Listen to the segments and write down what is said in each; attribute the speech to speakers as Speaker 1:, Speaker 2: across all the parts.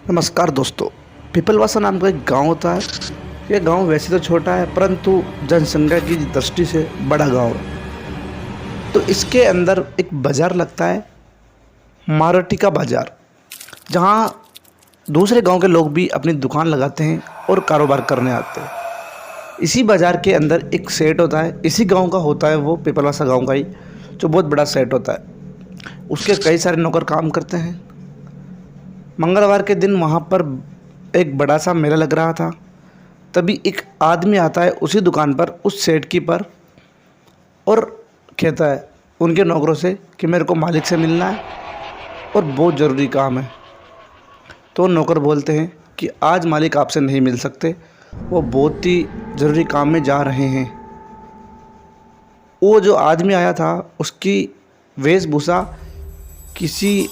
Speaker 1: नमस्कार दोस्तों। पिपलवासा नाम का एक गांव होता है। यह गांव वैसे तो छोटा है, परंतु जनसंख्या की दृष्टि से बड़ा गांव है। तो इसके अंदर एक बाज़ार लगता है, मारवाड़ी का बाज़ार, जहां दूसरे गांव के लोग भी अपनी दुकान लगाते हैं और कारोबार करने आते हैं। इसी बाज़ार के अंदर एक सेट होता है, इसी गांव का होता है, वो पिपलवासा गांव का ही, जो बहुत बड़ा सेट होता है। उसके कई सारे नौकर काम करते हैं। मंगलवार के दिन वहाँ पर एक बड़ा सा मेला लग रहा था। तभी एक आदमी आता है उसी दुकान पर, उस सेठ की पर, और कहता है उनके नौकरों से कि मेरे को मालिक से मिलना है और बहुत ज़रूरी काम है। तो नौकर बोलते हैं कि आज मालिक आपसे नहीं मिल सकते, वो बहुत ही ज़रूरी काम में जा रहे हैं। वो जो आदमी आया था उसकी वेशभूषा किसी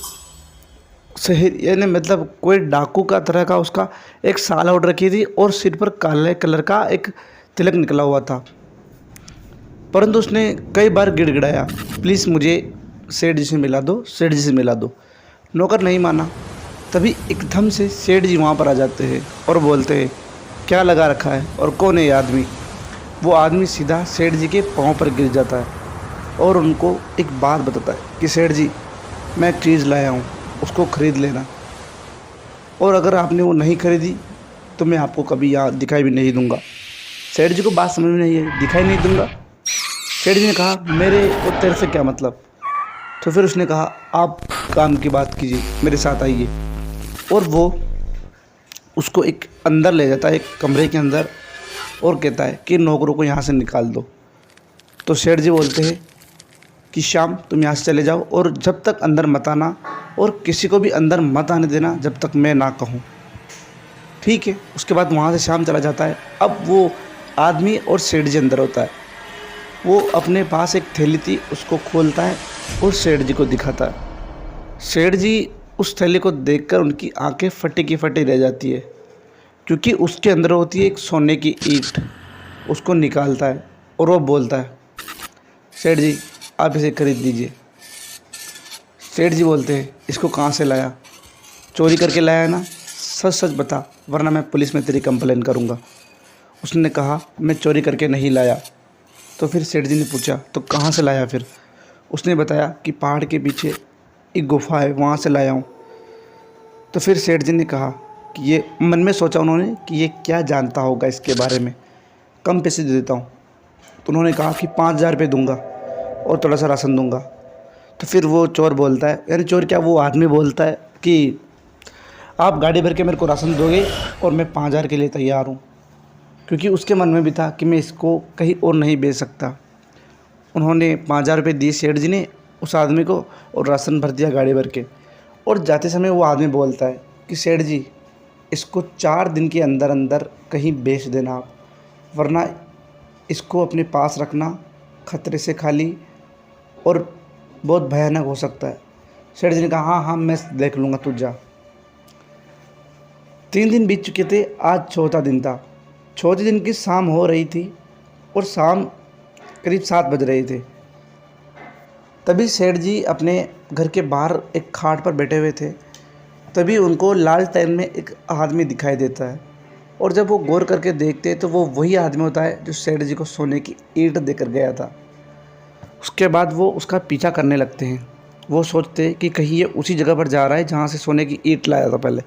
Speaker 1: शहर, यानी मतलब कोई डाकू का तरह का उसका एक साला उड़ रखी थी और सिर पर काले कलर का एक तिलक निकला हुआ था। परंतु उसने कई बार गिड़गिड़ाया, प्लीज़ मुझे सेठ जी से मिला दो, सेठ जी से मिला दो। नौकर नहीं माना। तभी एकदम से सेठ जी वहाँ पर आ जाते हैं और बोलते हैं क्या लगा रखा है और कौन है ये आदमी। वो आदमी सीधा सेठ जी के पाँव पर गिर जाता है और उनको एक बात बताता है कि सेठ जी, मैं एक चीज़ लाया हूँ, उसको ख़रीद लेना, और अगर आपने वो नहीं खरीदी तो मैं आपको कभी यहाँ दिखाई भी नहीं दूंगा। सेठ जी को बात समझ में नहीं है, दिखाई नहीं दूंगा। सेठ जी ने कहा मेरे को तेरे से क्या मतलब। तो फिर उसने कहा आप काम की बात कीजिए, मेरे साथ आइए। और वो उसको एक अंदर ले जाता है, एक कमरे के अंदर, और कहता है कि नौकरों को यहाँ से निकाल दो। तो सेठ जी बोलते हैं कि श्याम, तुम यहाँ से चले जाओ और जब तक अंदर मत आना, और किसी को भी अंदर मत आने देना जब तक मैं ना कहूँ। ठीक है। उसके बाद वहाँ से श्याम चला जाता है। अब वो आदमी और सेठ जी अंदर होता है। वो अपने पास एक थैली थी, उसको खोलता है और सेठ जी को दिखाता है। सेठ जी उस थैली को देखकर उनकी आंखें फटी की फटी रह जाती है, क्योंकि उसके अंदर होती है एक सोने की ईंट। उसको निकालता है और वो बोलता है सेठ जी, आप इसे खरीद लीजिए। सेठ जी बोलते हैं इसको कहाँ से लाया, चोरी करके लाया है ना, सच सच बता, वरना मैं पुलिस में तेरी कंप्लेन करूँगा। उसने कहा मैं चोरी करके नहीं लाया। तो फिर सेठ जी ने पूछा तो कहाँ से लाया फिर। उसने बताया कि पहाड़ के पीछे एक गुफा है, वहाँ से लाया हूँ। तो फिर सेठ जी ने कहा कि ये, मन में सोचा उन्होंने कि ये क्या जानता होगा इसके बारे में, कम पैसे दे देता हूँ। तो उन्होंने कहा कि 5,000 रुपये दूँगा और थोड़ा सा राशन दूँगा। तो फिर वो चोर बोलता है, यानी चोर क्या, वो आदमी बोलता है कि आप गाड़ी भर के मेरे को राशन दोगे और मैं 5,000 के लिए तैयार हूँ, क्योंकि उसके मन में भी था कि मैं इसको कहीं और नहीं बेच सकता। उन्होंने 5,000 रुपये दिए सेठ जी ने उस आदमी को और राशन भर दिया गाड़ी भर के। और जाते समय वो आदमी बोलता है कि सेठ जी, इसको 4 दिन के अंदर अंदर कहीं बेच देना आप, वरना इसको अपने पास रखना, खतरे से खाली और बहुत भयानक हो सकता है। सेठ जी ने कहा हाँ हाँ, मैं देख लूँगा, तू जा। 3 दिन बीत चुके थे, आज चौथा दिन था। चौथे दिन की शाम हो रही थी और शाम करीब 7 बज रहे थे। तभी सेठ जी अपने घर के बाहर एक खाट पर बैठे हुए थे। तभी उनको लालटेन में एक आदमी दिखाई देता है, और जब वो गौर करके देखते हैं तो वो वही आदमी होता है जो सेठ जी को सोने की ईंट देकर गया था। उसके बाद वो उसका पीछा करने लगते हैं। वो सोचते हैं कि कहीं ये उसी जगह पर जा रहा है जहाँ से सोने की ईंट लाया था पहले।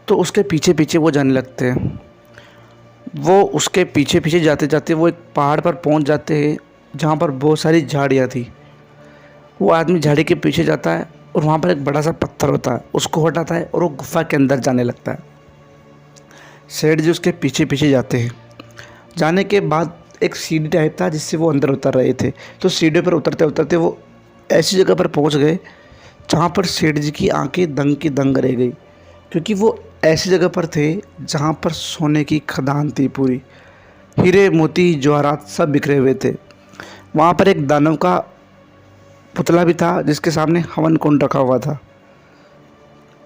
Speaker 1: तो उसके पीछे पीछे वो जाने लगते हैं। वो उसके पीछे पीछे जाते जाते वो एक पहाड़ पर पहुँच जाते हैं जहाँ पर बहुत सारी झाड़ियाँ थी। वो आदमी झाड़ी के पीछे जाता है और वहाँ पर एक बड़ा सा पत्थर होता है, उसको हटाता है और वो गुफा के अंदर जाने लगता है। सेठ जी उसके पीछे पीछे जाते हैं। जाने के बाद एक सीढ़ी टाइप था जिससे वो अंदर उतर रहे थे। तो सीढ़ी पर उतरते उतरते वो ऐसी जगह पर पहुंच गए जहां पर सेठ जी की आंखें दंग की दंग रह गई, क्योंकि वो ऐसी जगह पर थे जहां पर सोने की खदान थी पूरी। हीरे मोती जवाहरात सब बिखरे हुए थे। वहां पर एक दानव का पुतला भी था जिसके सामने हवन कुंड रखा हुआ था।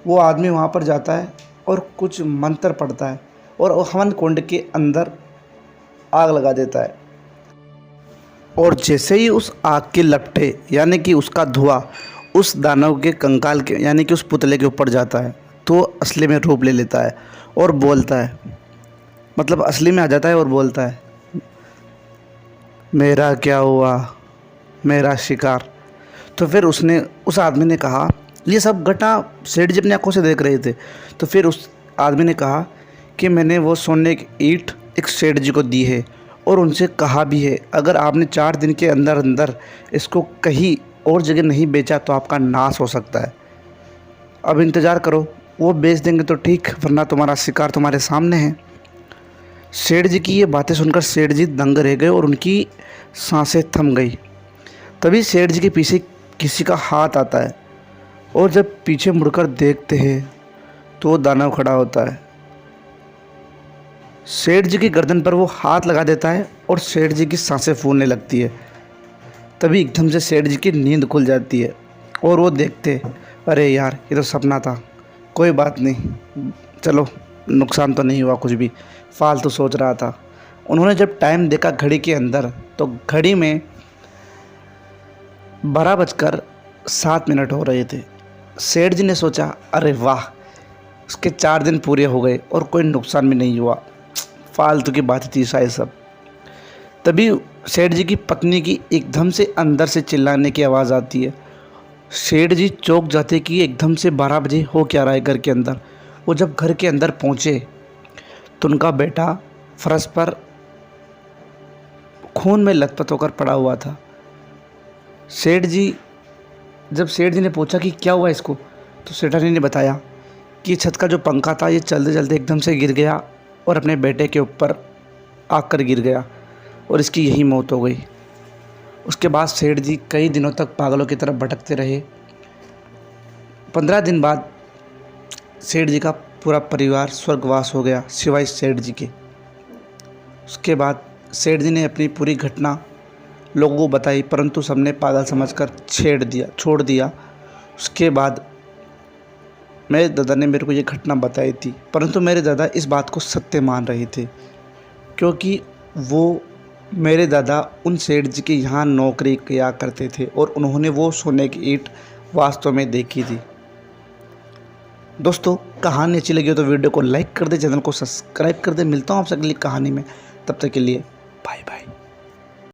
Speaker 1: वो आदमी वहां पर जाता है और कुछ मंत्र पढ़ता है और हवन कुंड के अंदर आग लगा देता है। और जैसे ही उस आग के लपटे, यानी कि उसका धुआं उस दानव के कंकाल के यानी कि उस पुतले के ऊपर जाता है तो असली में रूप ले लेता है और बोलता है, मतलब असली में आ जाता है और बोलता है, मेरा क्या हुआ, मेरा शिकार। तो फिर उस आदमी ने कहा, ये सब घटना सेठ जी अपनी आंखों से देख रहे थे। तो फिर उस आदमी ने कहा कि मैंने वो सोने की ईंट एक सेठ जी को दी है और उनसे कहा भी है, अगर आपने 4 दिन के अंदर अंदर इसको कहीं और जगह नहीं बेचा तो आपका नाश हो सकता है। अब इंतज़ार करो, वो बेच देंगे तो ठीक, वरना तुम्हारा शिकार तुम्हारे सामने है। सेठ जी की ये बातें सुनकर सेठ जी दंग रह गए और उनकी सांसें थम गई। तभी सेठ जी के पीछे किसी का हाथ आता है और जब पीछे मुड़कर देखते हैं तो वो दानव खड़ा होता है। सेठ जी की गर्दन पर वो हाथ लगा देता है और सेठ जी की सांसें फूलने लगती है। तभी एकदम से सेठ जी की नींद खुल जाती है और वो देखते, अरे यार ये तो सपना था, कोई बात नहीं, चलो नुकसान तो नहीं हुआ, कुछ भी फालतू सोच रहा था। उन्होंने जब टाइम देखा घड़ी के अंदर तो घड़ी में 12:07 हो रहे थे। सेठ जी ने सोचा, अरे वाह, उसके 4 दिन पूरे हो गए और कोई नुकसान भी नहीं हुआ, फालतू की बात थी शायद सब। तभी सेठ जी की पत्नी की एकदम से अंदर से चिल्लाने की आवाज़ आती है। सेठ जी चौंक जाते कि एकदम से 12 बजे हो क्या रहा है घर के अंदर। वो जब घर के अंदर पहुँचे तो उनका बेटा फर्श पर खून में लथपथ होकर पड़ा हुआ था। जब सेठ जी ने पूछा कि क्या हुआ इसको, तो सेठानी ने बताया कि छत का जो पंखा था ये चलते चलते एकदम से गिर गया और अपने बेटे के ऊपर आकर गिर गया और इसकी यही मौत हो गई। उसके बाद सेठ जी कई दिनों तक पागलों की तरफ भटकते रहे। 15 दिन बाद सेठ जी का पूरा परिवार स्वर्गवास हो गया सिवाय सेठ जी के। उसके बाद सेठ जी ने अपनी पूरी घटना लोगों को बताई, परंतु सबने पागल समझकर छोड़ दिया। उसके बाद मेरे दादा ने मेरे को ये घटना बताई थी, परंतु मेरे दादा इस बात को सत्य मान रहे थे, क्योंकि मेरे दादा उन सेठ जी के यहाँ नौकरी किया करते थे और उन्होंने वो सोने की ईंट वास्तव में देखी थी। दोस्तों, कहानी अच्छी लगी हो तो वीडियो को लाइक कर दे, चैनल को सब्सक्राइब कर दे। मिलता हूँ आपसे अगली कहानी में, तब तक के लिए